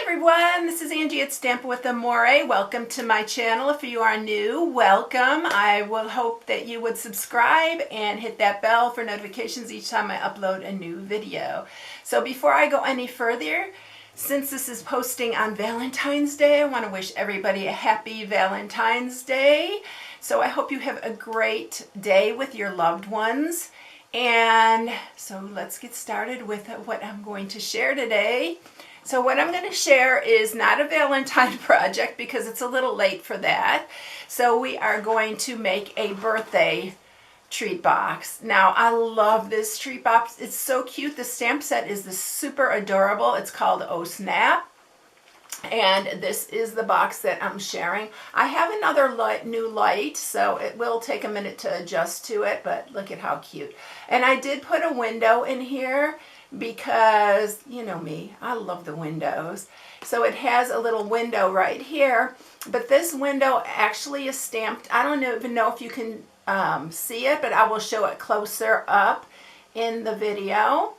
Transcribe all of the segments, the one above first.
everyone, this is Angie at StampingWithAmore. Welcome to my channel. If you are new, welcome. I will hope that you would subscribe and hit that bell for notifications each time I upload a new video. So before I go any further, since this is posting on Valentine's Day, I want to wish everybody a happy Valentine's Day. So I hope you have a great day with your loved ones. And so let's get started with what I'm going to share today. So what I'm going to share is not a Valentine project because it's a little late for that. So we are going to make a birthday treat box. Now I love this treat box. It's so cute. The stamp set is super adorable. It's called Oh Snap. And this is the box that I'm sharing. I have another new light, so it will take a minute to adjust to it, but look at how cute. And I did put a window in here because, you know me, I love the windows. So it has a little window right here, but this window actually is stamped. I don't even know if you can see it, but I will show it closer up in the video.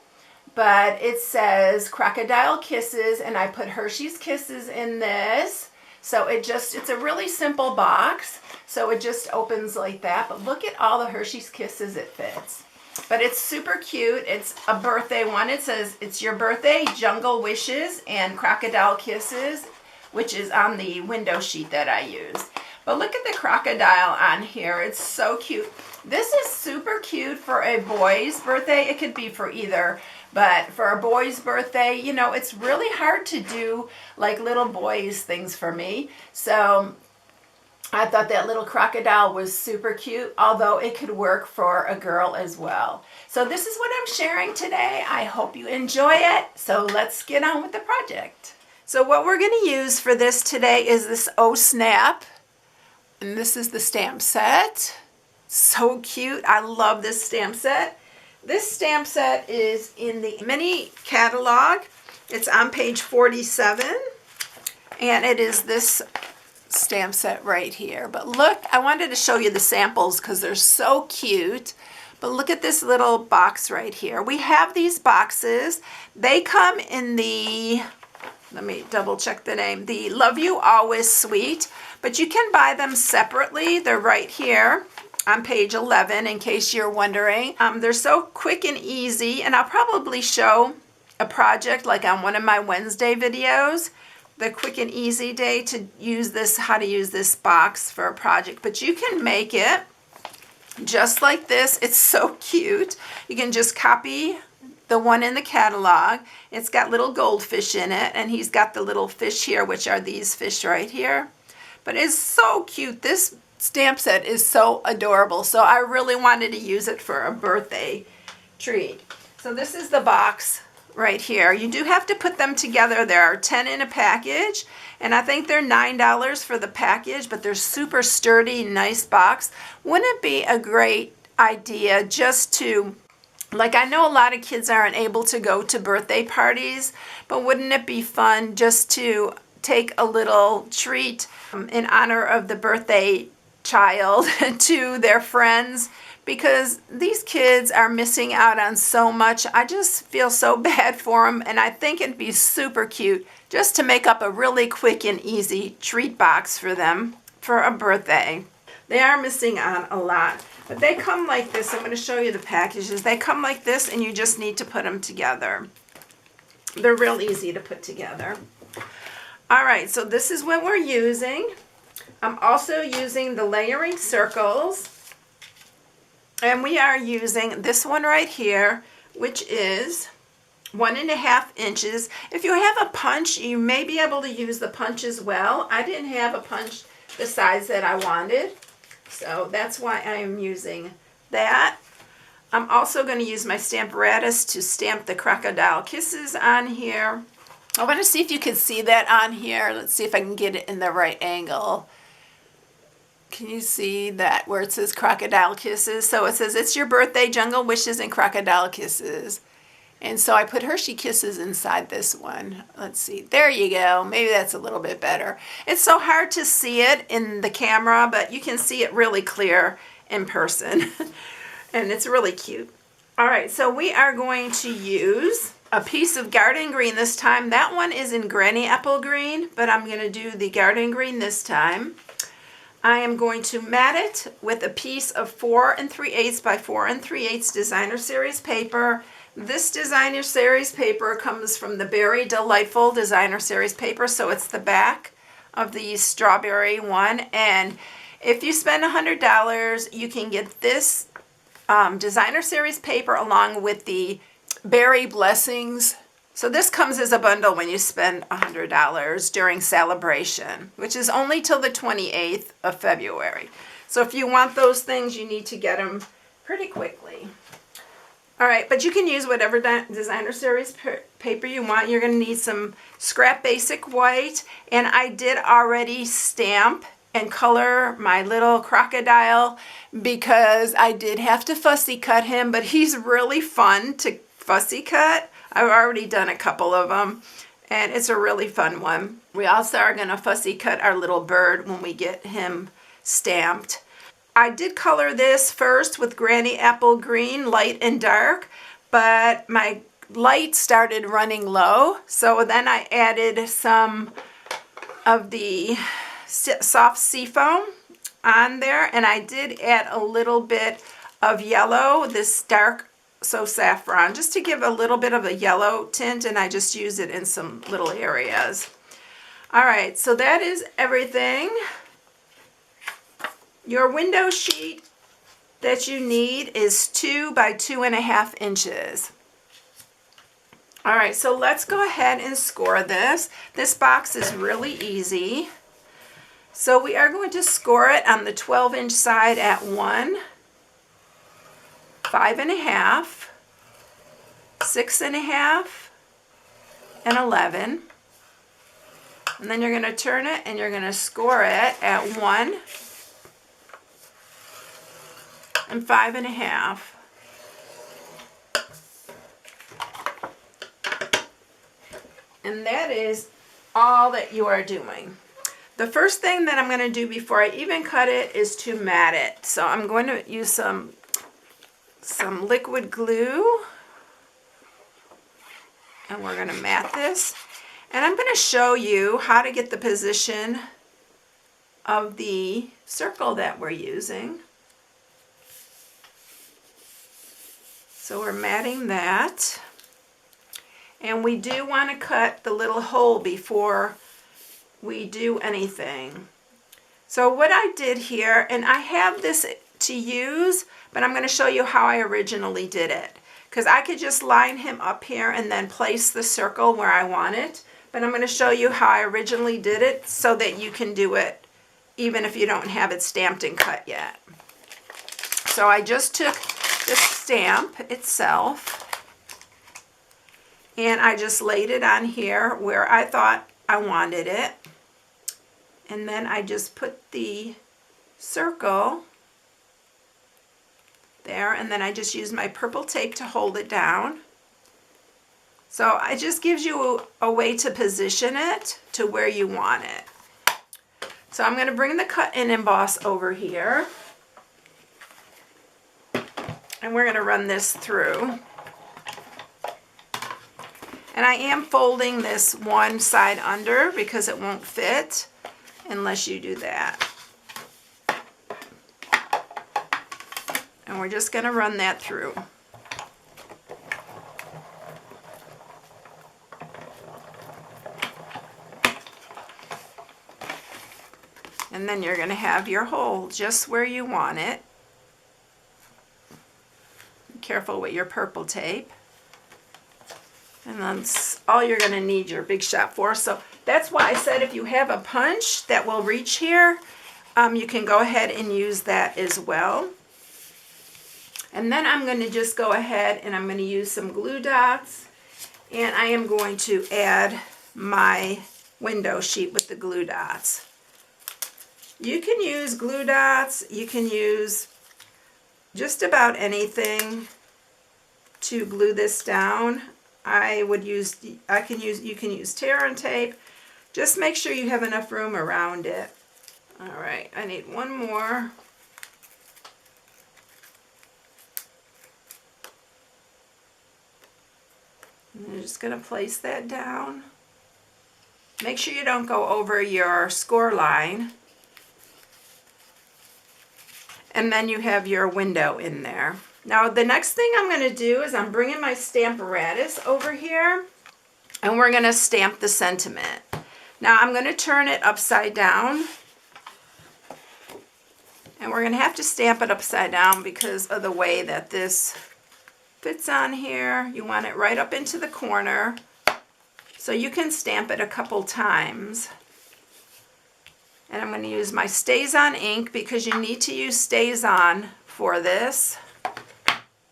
But it says Crocodile Kisses, and I put Hershey's Kisses in this. So it's a really simple box. So it just opens like that. But look at all the Hershey's Kisses it fits. But it's super cute. It's a birthday one. It says, it's your birthday, Jungle Wishes, and Crocodile Kisses, which is on the window sheet that I used. But look at the crocodile on here. It's so cute. This is super cute for a boy's birthday. It could be for either. But for a boy's birthday, you know, it's really hard to do like little boys things for me. So I thought that little crocodile was super cute, although it could work for a girl as well. So this is what I'm sharing today. I hope you enjoy it. So let's get on with the project. So what we're going to use for this today is this Oh Snap. And this is the stamp set. So cute. I love this stamp set. This stamp set is in the mini catalog. It's on page 47. And it is this stamp set right here. But look, I wanted to show you the samples because they're so cute. But look at this little box right here. We have these boxes. They come in the, let me double check the name, the Love You Always Suite. But you can buy them separately. They're right here on page 11 in case you're wondering. They're so quick and easy, and I'll probably show a project like on one of my Wednesday videos, the quick and easy day to use this, how to use this box for a project. But you can make it just like this. It's so cute. You can just copy the one in the catalog. It's got little goldfish in it, and he's got the little fish here, which are these fish right here. But it's so cute. This stamp set is so adorable. So I really wanted to use it for a birthday treat. So this is the box right here. You do have to put them together. There are 10 in a package, and I think they're $9 for the package, but they're super sturdy, nice box. Wouldn't it be a great idea just to, like, I know a lot of kids aren't able to go to birthday parties, but wouldn't it be fun just to take a little treat in honor of the birthday child to their friends, because these kids are missing out on so much. I just feel so bad for them, and I think it'd be super cute just to make up a really quick and easy treat box for them for a birthday. They are missing out a lot, but they come like this. I'm going to show you the packages. They come like this, and you just need to put them together. They're real easy to put together. All right, so this is what we're using. I'm also using the layering circles, and we are using this one right here, which is 1.5 inches. If you have a punch, you may be able to use the punch as well. I didn't have a punch the size that I wanted, so that's why I am using that. I'm also going to use my Stamparatus to stamp the Crocodile Kisses on here. I want to see if you can see that on here. Let's see if I can get it in the right angle. Can you see that where it says Crocodile Kisses? So it says, it's your birthday, Jungle Wishes, and Crocodile Kisses. And so I put Hershey Kisses inside this one. Let's see. There you go. Maybe that's a little bit better. It's so hard to see it in the camera, but you can see it really clear in person. And it's really cute. All right, so we are going to use a piece of garden green this time. That one is in granny apple green, but I'm going to do the garden green this time. I am going to mat it with a piece of 4 3/8 by 4 3/8 designer series paper. This designer series paper comes from the Berry Delightful designer series paper, so it's the back of the strawberry one. And if you spend $100, you can get this designer series paper along with the Berry Blessings. So this comes as a bundle when you spend $100 during celebration, which is only till the 28th of February. So if you want those things, you need to get them pretty quickly. All right, but you can use whatever designer series paper you want. You're going to need some scrap basic white, and I did already stamp and color my little crocodile because I did have to fussy cut him, but he's really fun to fussy cut. I've already done a couple of them, and it's a really fun one. We also are going to fussy cut our little bird when we get him stamped. I did color this first with granny apple green, light and dark, but my light started running low, so then I added some of the soft seafoam on there, and I did add a little bit of yellow, this dark saffron, just to give a little bit of a yellow tint, and I just use it in some little areas. All right, so that is everything. Your window sheet that you need is 2 by 2.5 inches. All right, so let's go ahead and score this. This box is really easy. So we are going to score it on the 12-inch side at 1, 5.5, 6.5, and 11. And then you're going to turn it and you're going to score it at 1 and 5.5. And that is all that you are doing. The first thing that I'm going to do before I even cut it is to mat it. So I'm going to use some liquid glue, and we're going to mat this. And I'm going to show you how to get the position of the circle that we're using. So we're matting that. And we do want to cut the little hole before we do anything. So what I did here, and I have this to use, but I'm going to show you how I originally did it. Because I could just line him up here and then place the circle where I want it. But I'm going to show you how I originally did it so that you can do it even if you don't have it stamped and cut yet. So I just took the stamp itself and I just laid it on here where I thought I wanted it. And then I just put the circle there, and then I just use my purple tape to hold it down. So it just gives you a way to position it to where you want it. So I'm going to bring the cut and emboss over here, and we're going to run this through. And I am folding this one side under because it won't fit unless you do that. And we're just going to run that through. And then you're going to have your hole just where you want it. Be careful with your purple tape. And that's all you're going to need your Big Shot for. So that's why I said if you have a punch that will reach here, you can go ahead and use that as well. And then I'm going to just go ahead and I'm going to use some glue dots. And I am going to add my window sheet with the glue dots. You can use glue dots. You can use just about anything to glue this down. You can use tear and tape. Just make sure you have enough room around it. All right, I need one more. And you're just going to place that down. Make sure you don't go over your score line. And then you have your window in there. Now the next thing I'm going to do is I'm bringing my Stamparatus over here, and we're going to stamp the sentiment. Now I'm going to turn it upside down, and we're going to have to stamp it upside down because of the way that this fits on here. You want it right up into the corner, so you can stamp it a couple times. And I'm going to use my Stays On ink because you need to use Stays On for this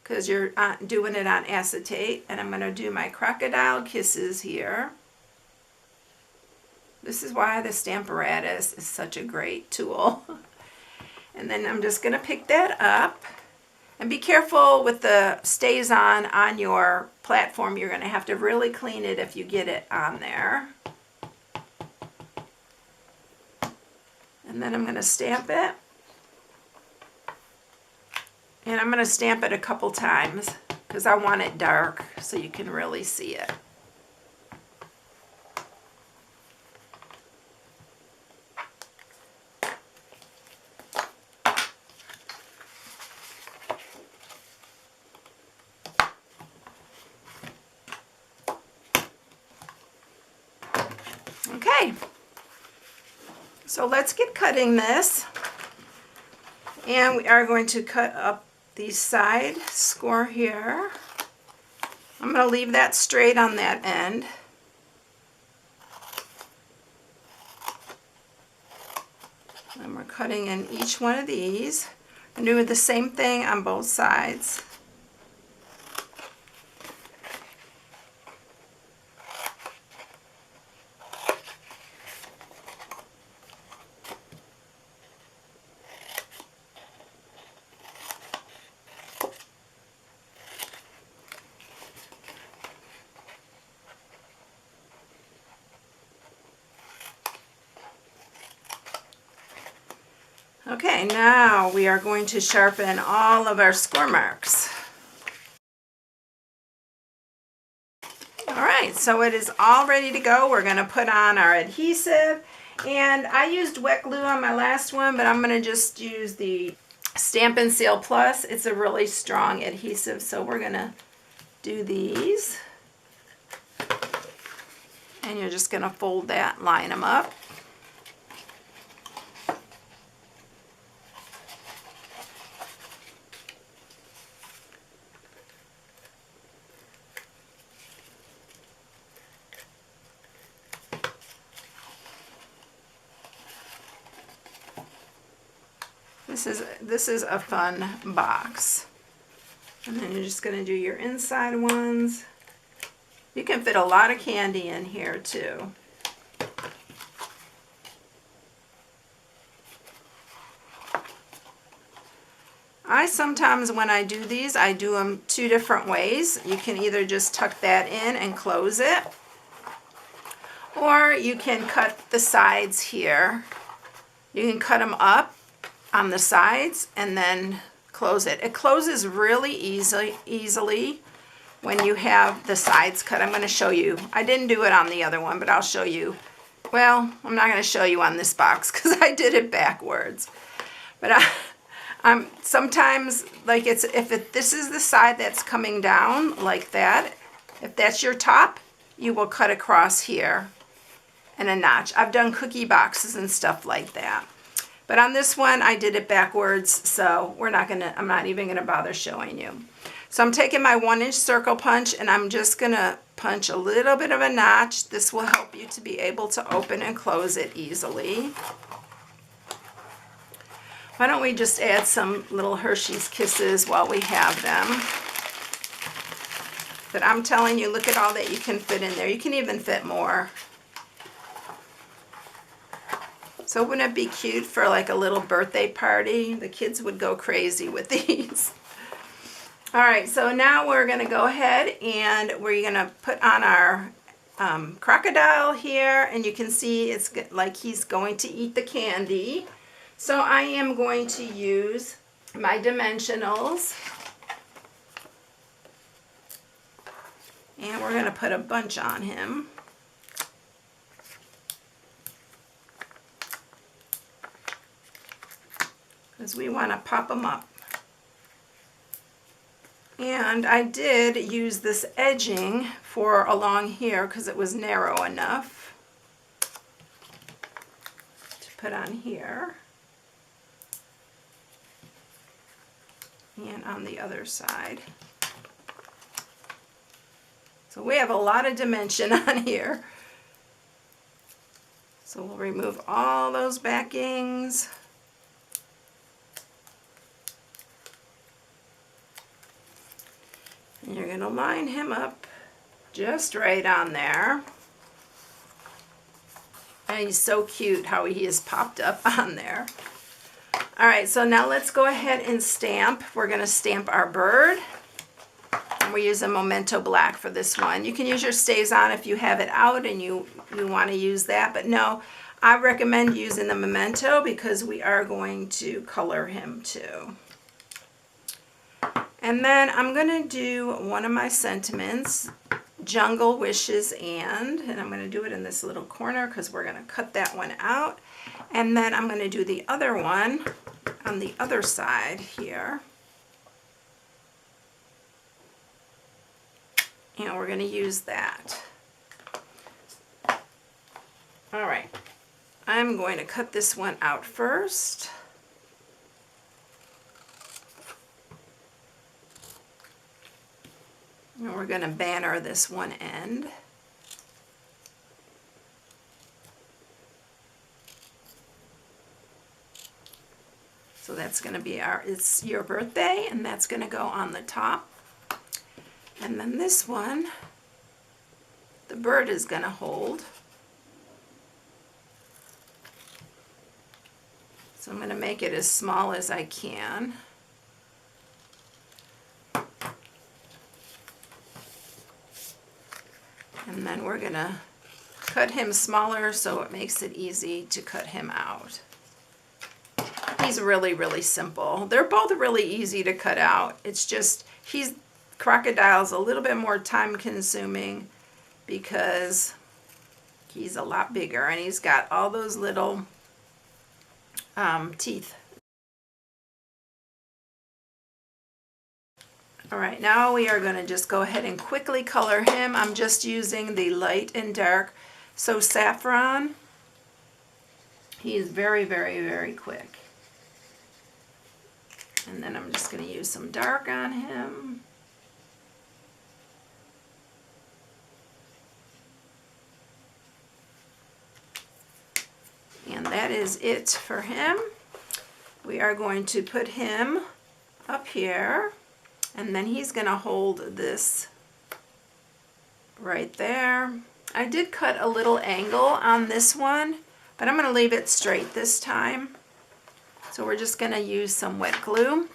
because you're doing it on acetate. And I'm going to do my Crocodile Kisses here. This is why the Stamparatus is such a great tool. And then I'm just going to pick that up. And be careful with the Stays On your platform. You're going to have to really clean it if you get it on there. And then I'm going to stamp it. And I'm going to stamp it a couple times because I want it dark so you can really see it. Okay. So let's get cutting this, and we are going to cut up the side score here. I'm going to leave that straight on that end. And we're cutting in each one of these and doing the same thing on both sides. Okay, now we are going to sharpen all of our score marks. Alright, so it is all ready to go. We're going to put on our adhesive, and I used wet glue on my last one, but I'm going to just use the Stampin' Seal Plus. It's a really strong adhesive, so we're going to do these. And you're just going to fold that, line them up. This is a fun box. And then you're just going to do your inside ones. You can fit a lot of candy in here too. I sometimes, when I do these, I do them two different ways. You can either just tuck that in and close it, or you can cut the sides here. You can cut them up on the sides and then close it. It closes really easily when you have the sides cut. I'm going to show you. I didn't do it on the other one, but I'll show you. Well, I'm not going to show you on this box because I did it backwards. But I'm sometimes, like, this is the side that's coming down like that. If that's your top, you will cut across here and a notch. I've done cookie boxes and stuff like that. But on this one, I did it backwards, so I'm not even gonna bother showing you. So I'm taking my 1-inch circle punch, and I'm just gonna punch a little bit of a notch. This will help you to be able to open and close it easily. Why don't we just add some little Hershey's Kisses while we have them. But I'm telling you, look at all that you can fit in there. You can even fit more. So wouldn't it be cute for like a little birthday party? The kids would go crazy with these. All right, so now we're gonna go ahead and we're gonna put on our crocodile here, and you can see it's like he's going to eat the candy. So I am going to use my dimensionals. And we're going to put a bunch on him. Because we want to pop them up. And I did use this edging for along here because it was narrow enough to put on here. And on the other side. So we have a lot of dimension on here. So we'll remove all those backings. And you're going to line him up just right on there. And he's so cute how he is popped up on there. All right, so now let's go ahead and stamp. We're going to stamp our bird. And we use a Memento Black for this one. You can use your Stays On if you have it out and you want to use that. But no, I recommend using the Memento because we are going to color him too. And then I'm going to do one of my sentiments, Jungle Wishes and I'm going to do it in this little corner because we're going to cut that one out. And then I'm going to do the other one on the other side here. And we're going to use that. All right, I'm going to cut this one out first. And we're going to banner this one end. So that's going to be it's your birthday, and that's going to go on the top. And then this one, the bird is going to hold. So I'm going to make it as small as I can. And then we're going to cut him smaller so it makes it easy to cut him out. He's really, really simple. They're both really easy to cut out. It's just, Crocodile's a little bit more time consuming because he's a lot bigger and he's got all those little teeth. All right, now we are going to just go ahead and quickly color him. I'm just using the light and dark. So Saffron, he is very, very, very quick. And then I'm just going to use some dark on him. And that is it for him. We are going to put him up here. And then he's going to hold this right there. I did cut a little angle on this one, but I'm going to leave it straight this time. So we're just going to use some wet glue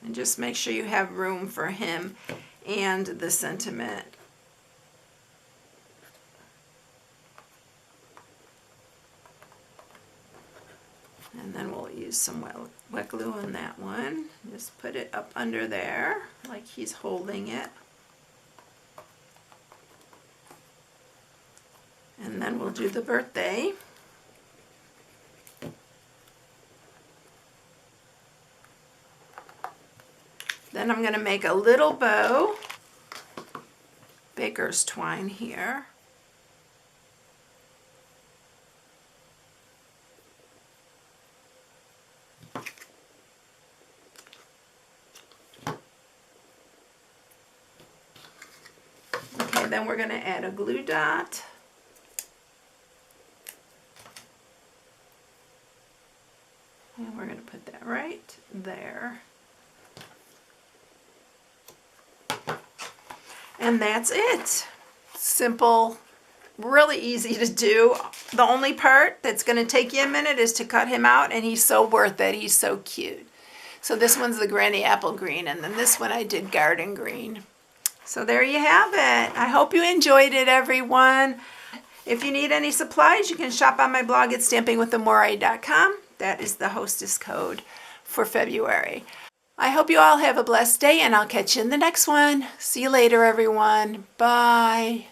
and just make sure you have room for him and the sentiment. And then we'll use some wet glue on that one. Just put it up under there like he's holding it. And then we'll do the birthday. Then I'm going to make a little bow, baker's twine here. Okay, then we're going to add a glue dot. And we're going to put that right there. And that's it. Simple, really easy to do. The only part that's going to take you a minute is to cut him out, and he's so worth it. He's so cute. So this one's the Granny Apple Green, and then this one I did Garden Green. So there you have it. I hope you enjoyed it, everyone. If you need any supplies, you can shop on my blog at stampingwithamore.com. That is the hostess code for February. I hope you all have a blessed day, and I'll catch you in the next one. See you later, everyone. Bye.